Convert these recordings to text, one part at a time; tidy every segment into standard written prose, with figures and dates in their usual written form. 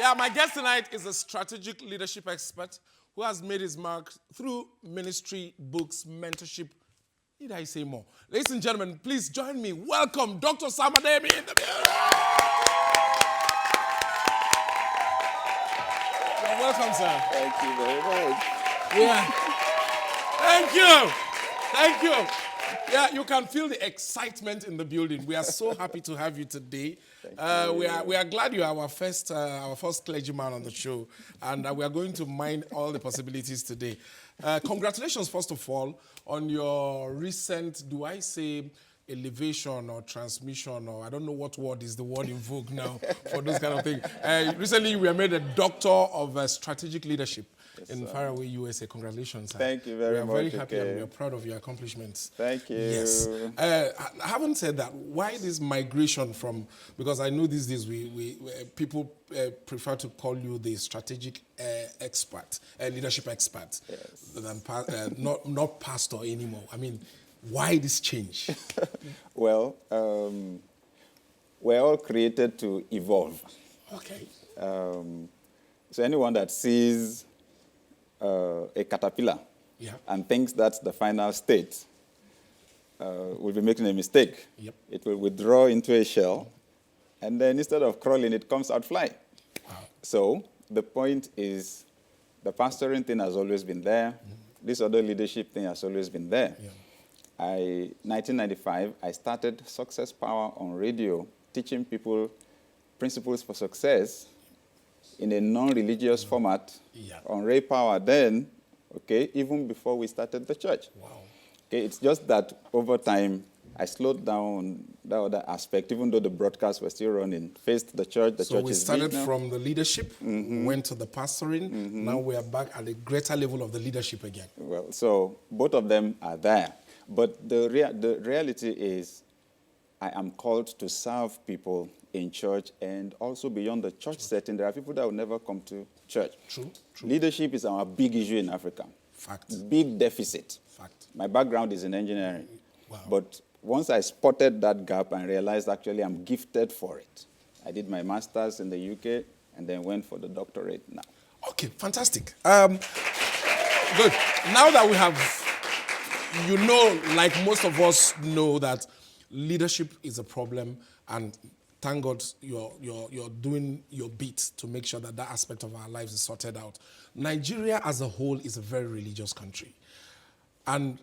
Yeah, my guest tonight is a strategic leadership expert who has made his mark through ministry, books, mentorship. Need I say more? Ladies and gentlemen, please join me. Welcome, Dr. Sam Adeyemi in the building. You're welcome, sir. Thank you very much. Yeah. Thank you. Thank you. Yeah, you can feel the excitement in the building. We are so happy to have you today. We are glad you are our first clergyman on the show, and we are going to mine all the possibilities today. Congratulations, first of all, on your recent, do I say, elevation or transmission, or I don't know what word is the word in vogue now for those kind of things. Recently, you were made a doctor of strategic leadership in faraway USA. Congratulations. Thank you very much. We are very happy and we are proud of your accomplishments. Thank you. Yes. I haven't said that. Why this migration from, because I know these days people prefer to call you the strategic expert, leadership expert, than not pastor anymore. I mean, why this change? Well, we're all created to evolve. Okay. So anyone that sees a caterpillar and thinks that's the final state will be making a mistake. Yep. It will withdraw into a shell, and then instead of crawling, it comes out flying. Wow. So the point is, the pastoring thing has always been there. This other leadership thing has always been there. Yeah. 1995, I started Success Power on radio, teaching people principles for success in a non-religious format on Ray Power then, okay, even before we started the church. Wow. Okay, it's just that over time, I slowed down that other aspect, even though the broadcasts were still running. Faced the church, the church is big now. So we started from the leadership, went to the pastoring, now we are back at a greater level of the leadership again. Well, so both of them are there. But the reality is, I am called to serve people in church and also beyond the church setting. There are people that will never come to church. True. Leadership is our big issue in Africa. Fact. Big deficit. Fact. My background is in engineering. Wow. But once I spotted that gap and realized actually I'm gifted for it, I did my master's in the UK and then went for the doctorate now. Okay, fantastic. Good. Now that we have, like most of us know that leadership is a problem, and thank God you're doing your bit to make sure that aspect of our lives is sorted out. Nigeria as a whole is a very religious country. And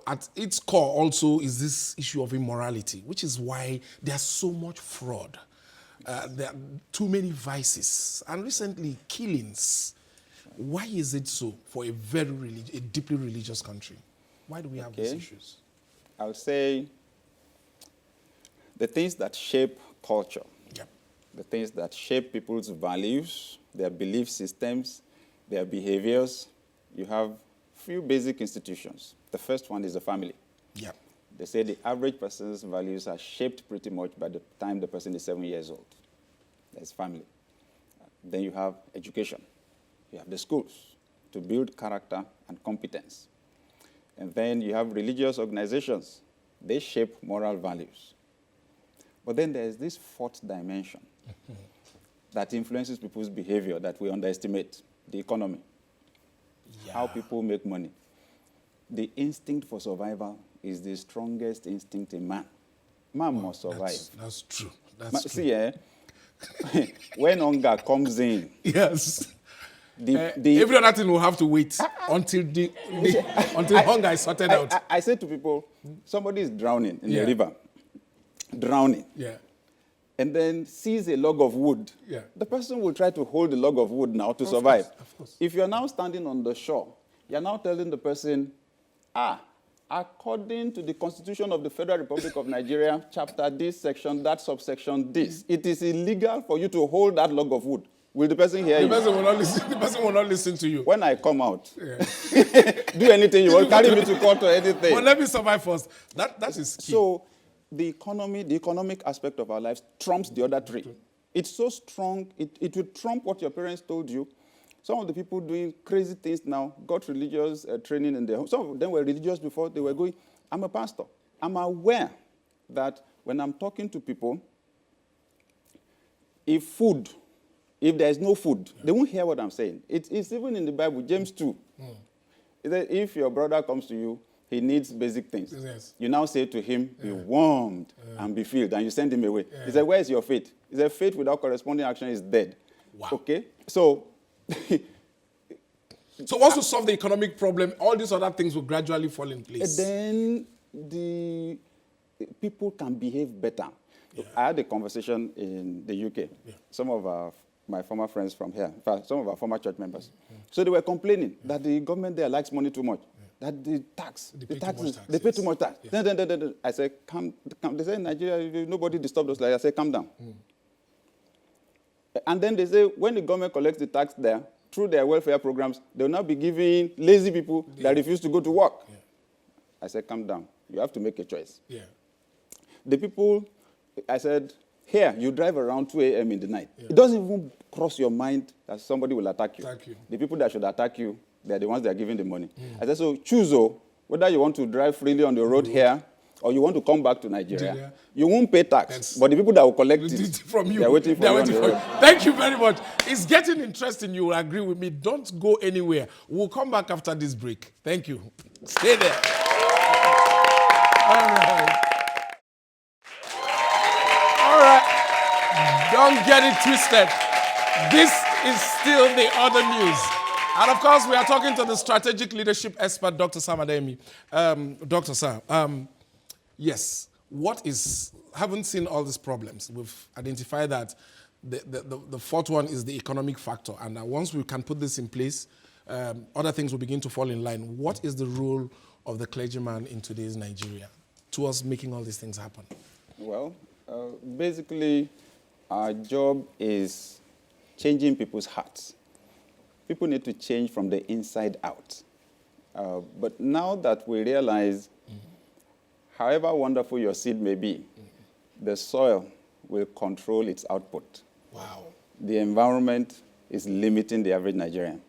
at its core also is this issue of immorality, which is why there's so much fraud. There are too many vices. And recently, killings. Why is it so for a deeply religious country? Why do we have these issues? I would say the things that shape culture, the things that shape people's values, their belief systems, their behaviors, you have few basic institutions. The first one is the family. Yeah. They say the average person's values are shaped pretty much by the time the person is 7 years old. That's family. Then you have education. You have the schools to build character and competence. And then you have religious organizations. They shape moral values. But then there's this fourth dimension that influences people's behavior that we underestimate, the economy, how people make money. The instinct for survival is the strongest instinct in man. Man must survive. That's true. See, when hunger comes in, every other thing will have to wait until hunger is sorted out. I say to people, somebody is drowning in the river, drowning, and then sees a log of wood. The person will try to hold the log of wood now to survive. Of course. If you're now standing on the shore, you're now telling the person, according to the Constitution of the Federal Republic of Nigeria, chapter this, section that, subsection this, it is illegal for you to hold that log of wood. Will the person hear you? The person will not listen to you. When I come out, do anything you want, carry me to court or anything. But let me survive first. That is key. So the economic aspect of our lives trumps the other three. It's so strong, it will trump what your parents told you. Some of the people doing crazy things now got religious training in their home. Some of them were religious before they were going. I'm a pastor. I'm aware that when I'm talking to people, if food If there is no food, they won't hear what I'm saying. It's even in the Bible, James 2. It says, if your brother comes to you, he needs basic things. Yes. You now say to him, be warmed and be filled, and you send him away. He said, where is your faith? He said, faith without corresponding action is dead. Wow. Okay? So, so once you solve the economic problem, all these other things will gradually fall in place. then the people can behave better. Yeah. I had a conversation in the UK. Yeah. Some of my former friends from here, in fact, some of our former church members. So they were complaining that the government there likes money too much. That the taxes, they pay too much tax. Yes. Then I said, calm. They say in Nigeria, nobody disturbs us like that. I said, calm down. And then they say, when the government collects the tax there, through their welfare programs, they will now be giving lazy people that refuse to go to work. Yeah. I said, calm down. You have to make a choice. Yeah. The people, I said, here, you drive around 2 a.m. in the night. Yeah. It doesn't even cross your mind that somebody will attack you. The people that should attack you, they're the ones that are giving the money. I said, so choose whether you want to drive freely on the road here or you want to come back to Nigeria. You won't pay tax, but the people that will collect it from you, they're waiting for you on the road. Thank you very much. It's getting interesting. You will agree with me. Don't go anywhere. We'll come back after this break. Thank you. Stay there. All right. All right. Don't get it twisted. This is still the other news. And of course, we are talking to the strategic leadership expert, Dr. Sam Adeyemi. Dr. Sam, yes, haven't seen all these problems. We've identified that the fourth one is the economic factor. And once we can put this in place, other things will begin to fall in line. What is the role of the clergyman in today's Nigeria towards making all these things happen? Well, basically, our job is changing people's hearts. People need to change from the inside out. But now that we realize, however wonderful your seed may be, the soil will control its output. Wow. The environment is limiting the average Nigerian.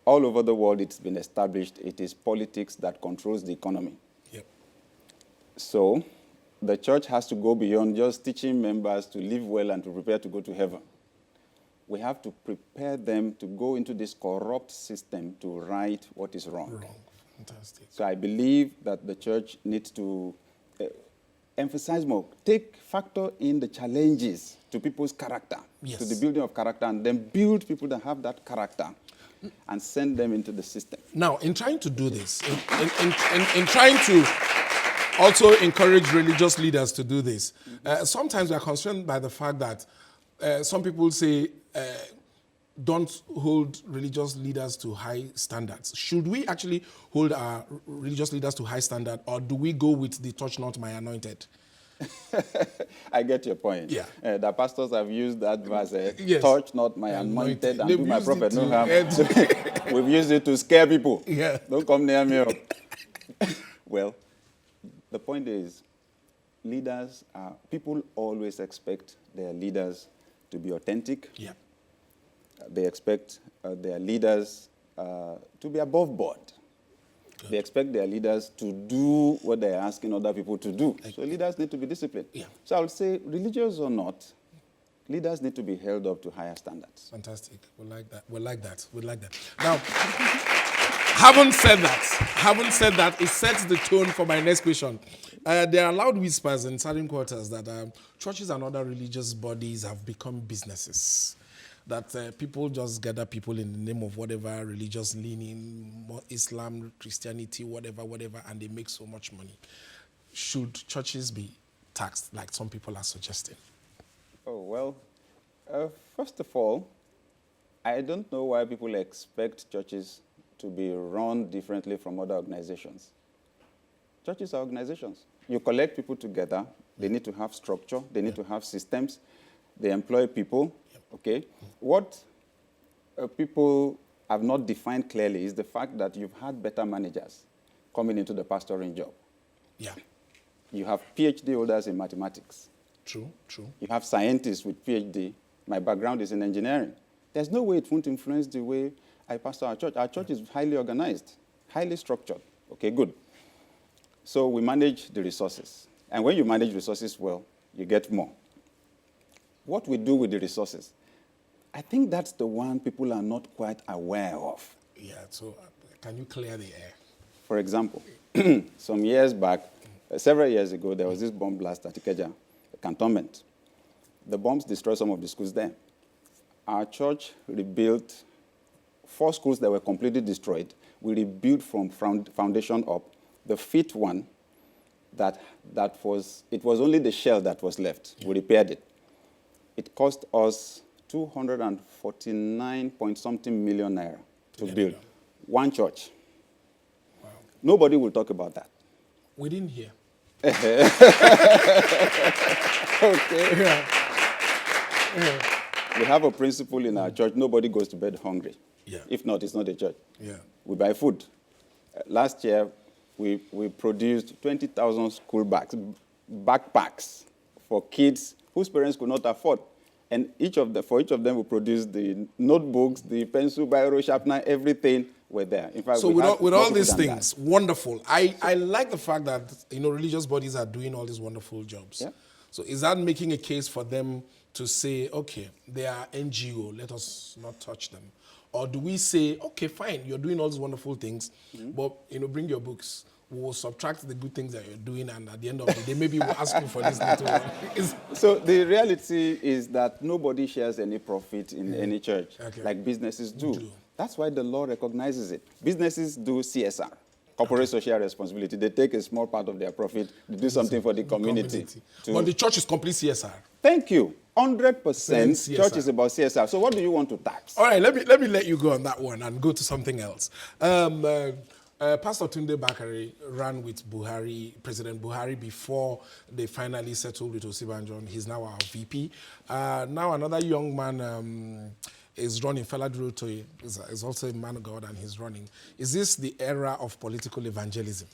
All over the world, it's been established. It is politics that controls the economy. Yep. So the church has to go beyond just teaching members to live well and to prepare to go to heaven. We have to prepare them to go into this corrupt system to right what is wrong. Fantastic. So I believe that the church needs to emphasize more, factor in the challenges to people's character, to the building of character, and then build people that have that character and send them into the system. Now, in trying to do this, in trying to also encourage religious leaders to do this, sometimes we are concerned by the fact that some people say, don't hold religious leaders to high standards. Should we actually hold our religious leaders to high standard, or do we go with the touch not my anointed? I get your point. Yeah. The pastors have used that verse, yes. Touch not my anointed and do my prophet no harm. We've used it to scare people. Yeah. Don't come near me. Well, the point is, people always expect their leaders to be authentic. Yeah. They expect their leaders to be above board. Good. They expect their leaders to do what they're asking other people to do. So leaders need to be disciplined. Yeah. So I would say, religious or not, leaders need to be held up to higher standards. Fantastic. We like that. Now, having said that, it sets the tone for my next question. There are loud whispers in certain quarters that churches and other religious bodies have become businesses. That people just gather people in the name of whatever religious leaning, Islam, Christianity, whatever, and they make so much money. Should churches be taxed like some people are suggesting? Oh, well, first of all, I don't know why people expect churches to be run differently from other organizations. Churches are organizations. You collect people together. They need to have structure. They need to have systems. They employ people. Okay? What people have not defined clearly is the fact that you've had better managers coming into the pastoring job. Yeah. You have PhD holders in mathematics. True. You have scientists with PhD. My background is in engineering. There's no way it won't influence the way I pastor our church. Our church is highly organized, highly structured. Okay, good. So we manage the resources. And when you manage resources well, you get more. What we do with the resources, I think that's the one people are not quite aware of. Yeah, so can you clear the air? For example, some years back, several years ago, there was this bomb blast at Ikeja cantonment. The bombs destroyed some of the schools there. Our church rebuilt 4 schools that were completely destroyed. We rebuilt from foundation up. The 5th one, it was only the shell that was left. We repaired it. It cost us 249-point-something million naira to build one church. Wow. Nobody will talk about that. We didn't hear. Okay. Yeah. We have a principle in our church: nobody goes to bed hungry. Yeah. If not, it's not a church. Yeah. We buy food. Last year, we produced 20,000 school backpacks for kids whose parents could not afford. And for each of them, we produced the notebooks, the pencil, biro, sharpener, everything were there. In fact, So with all these things, wonderful. I like the fact that religious bodies are doing all these wonderful jobs. Yeah. So is that making a case for them to say, okay, they are NGO, let us not touch them? Or do we say, okay, fine, you're doing all these wonderful things, but bring your books. We'll subtract the good things that you're doing, and at the end of the day, maybe we'll ask you for this little one. So the reality is that nobody shares any profit in any church, like businesses do. That's why the law recognizes it. Businesses do CSR, corporate social responsibility. They take a small part of their profit to do something for the community. But the church is complete CSR. Thank you. 100% church is about CSR. So what do you want to tax? All right, let me let you go on that one and go to something else. Pastor Tunde Bakare ran with President Buhari, before they finally settled with Osibanjo. He's now our VP. Now another young man is running. Fela Durotoye is also a man of God, and he's running. Is this the era of political evangelism?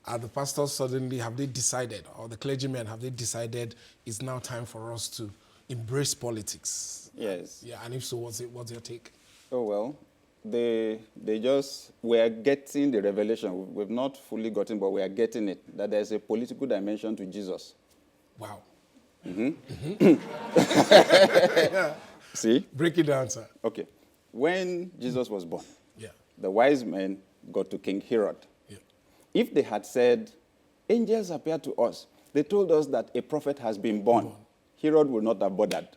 Are the pastors suddenly, have they decided, or the clergymen, have they decided it's now time for us to embrace politics? Yes. Yeah, and if so, what's your take? Oh, well, we're getting the revelation. We've not fully gotten, but we are getting it, that there's a political dimension to Jesus. Wow. Yeah. See? Break it down, sir. Okay. When Jesus was born, yeah, the wise men got to King Herod. Yeah. If they had said, angels appeared to us, they told us that a prophet has been born, Herod would not have bothered.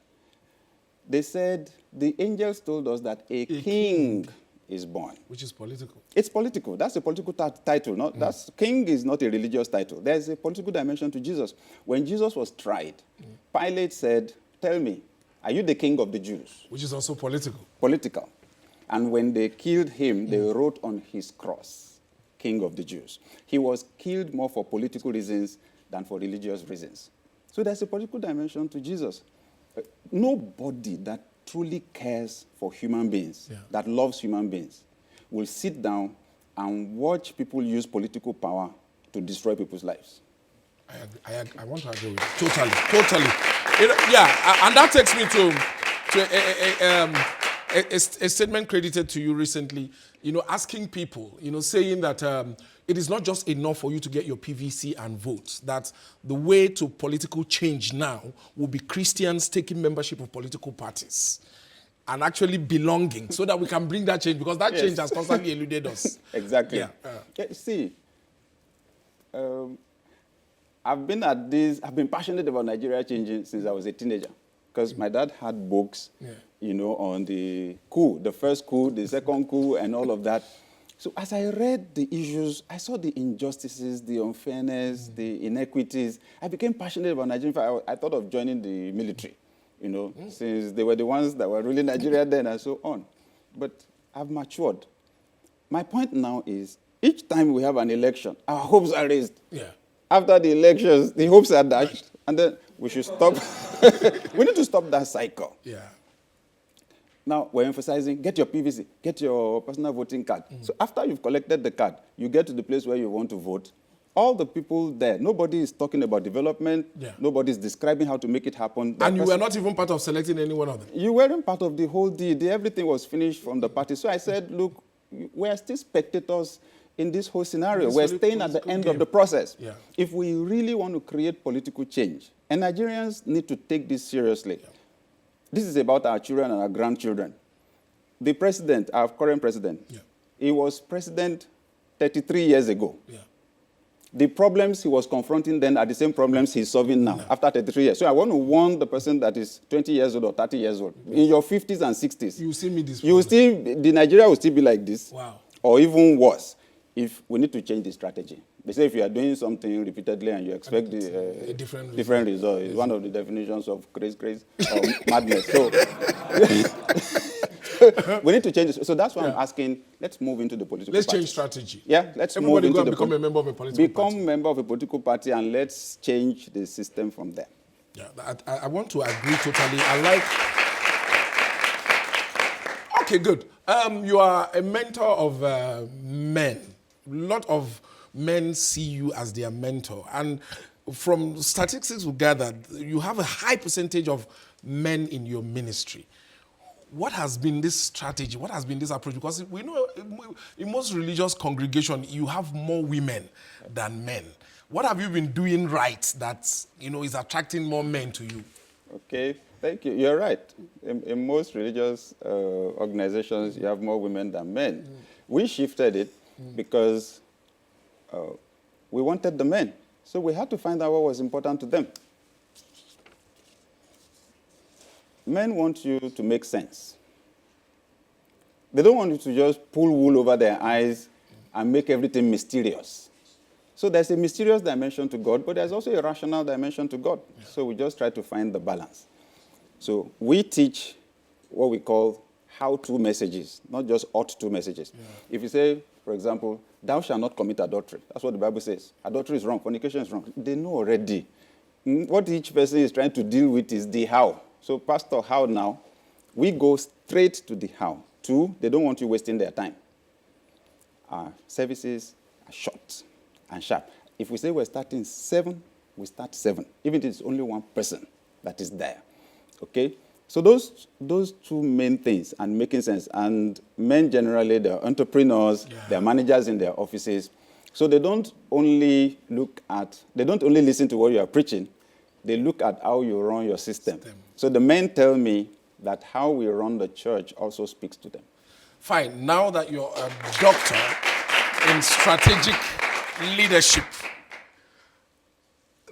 They said, the angels told us that a king is born. Which is political. It's political. That's a political title. King is not a religious title. There's a political dimension to Jesus. When Jesus was tried, Pilate said, tell me, are you the king of the Jews? Which is also political. Political. And when they killed him, they wrote on his cross, King of the Jews. He was killed more for political reasons than for religious reasons. So there's a political dimension to Jesus. Nobody that truly cares for human beings, that loves human beings, will sit down and watch people use political power to destroy people's lives. I want to agree with you. Totally. And that takes me to a statement credited to you recently, asking people, saying that it is not just enough for you to get your PVC and votes, that the way to political change now will be Christians taking membership of political parties and actually belonging, so that we can bring that change, because that change has constantly eluded us. Exactly. See, I've been passionate about Nigeria changing since I was a teenager, because my dad had books, on the coup, the first coup, the second coup, and all of that. So as I read the issues, I saw the injustices, the unfairness, the inequities. I became passionate about Nigeria. In fact, I thought of joining the military, since they were the ones that were ruling Nigeria then and so on. But I've matured. My point now is, each time we have an election, our hopes are raised. Yeah. After the elections, the hopes are dashed, and then we should stop. We need to stop that cycle. Yeah. Now, we're emphasizing, get your PVC, get your personal voting card. So after you've collected the card, you get to the place where you want to vote. All the people there, nobody is talking about development. Yeah. Nobody is describing how to make it happen. And you were not even part of selecting any one of them. You weren't part of the whole deal. Everything was finished from the party. So I said, look, we're still spectators in this whole scenario. We're staying at the end of the process. Yeah. If we really want to create political change, and Nigerians need to take this seriously, This is about our children and our grandchildren. The president, our current president, he was president 33 years ago. Yeah. The problems he was confronting then are the same problems he's solving now, after 33 years. So I want to warn the person that is 20 years old or 30 years old. In your 50s and 60s, You will still meet this the Nigeria will still be like this. Wow. Or even worse, if we need to change the strategy. They say if you are doing something repeatedly and you expect a different result, it's one of the definitions of craze or madness. So we need to change this. So that's why I'm asking, let's move into the political Let's parties. change strategy. Yeah, let's Everybody move go into and become a member of a political party. Become member of a political party and let's change the system from there. Yeah, I want to agree totally. I like... Okay, good. You are a mentor of men. A lot of men see you as their mentor. And from statistics we gathered, you have a high percentage of men in your ministry. What has been this strategy? What has been this approach? Because we know in most religious congregations, you have more women than men. What have you been doing right that is attracting more men to you? Okay, thank you. You're right. In most religious organizations, you have more women than men. We shifted it because we wanted the men. So we had to find out what was important to them. Men want you to make sense. They don't want you to just pull wool over their eyes and make everything mysterious. So there's a mysterious dimension to God, but there's also a rational dimension to God. Yeah. So we just try to find the balance. So we teach what we call how-to messages, not just ought-to messages. Yeah. If you say, for example, thou shalt not commit adultery, that's what the Bible says. Adultery is wrong, fornication is wrong. They know already. What each person is trying to deal with is the how. So, Pastor, how now? We go straight to the how. 2, they don't want you wasting their time. Our services are short and sharp. If we say we're starting 7, we start 7, even if it's only one person that is there. Okay? So those 2 main things, and making sense. And men generally, they're entrepreneurs, they're managers in their offices. So they don't only listen to what you are preaching, they look at how you run your system. So the men tell me that how we run the church also speaks to them. Fine. Now that you're a doctor in strategic leadership,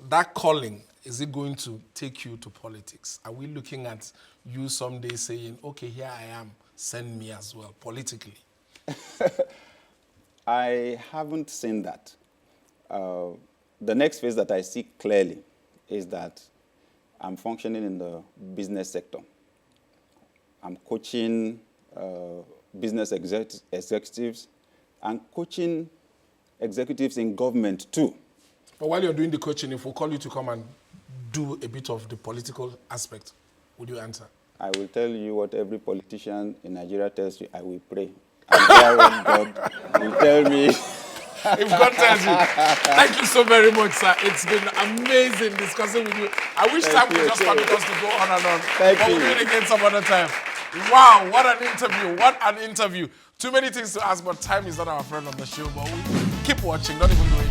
that calling, is it going to take you to politics? Are we looking at you someday saying, okay, here I am, send me as well, politically? I haven't seen that. The next phase that I see clearly is that I'm functioning in the business sector. I'm coaching business executives and coaching executives in government too. But while you're doing the coaching, if we call you to come and do a bit of the political aspect, would you answer? I will tell you what every politician in Nigeria tells you. I will pray. And hear what God will tell me. If God tells you. Thank you so very much, sir. It's been amazing discussing with you. I wish time would just permit us to go on and on. Thank you. We'll do it again some other time. Wow, what an interview. What an interview. Too many things to ask, but time is not our friend on the show. But we keep watching. Don't even do it.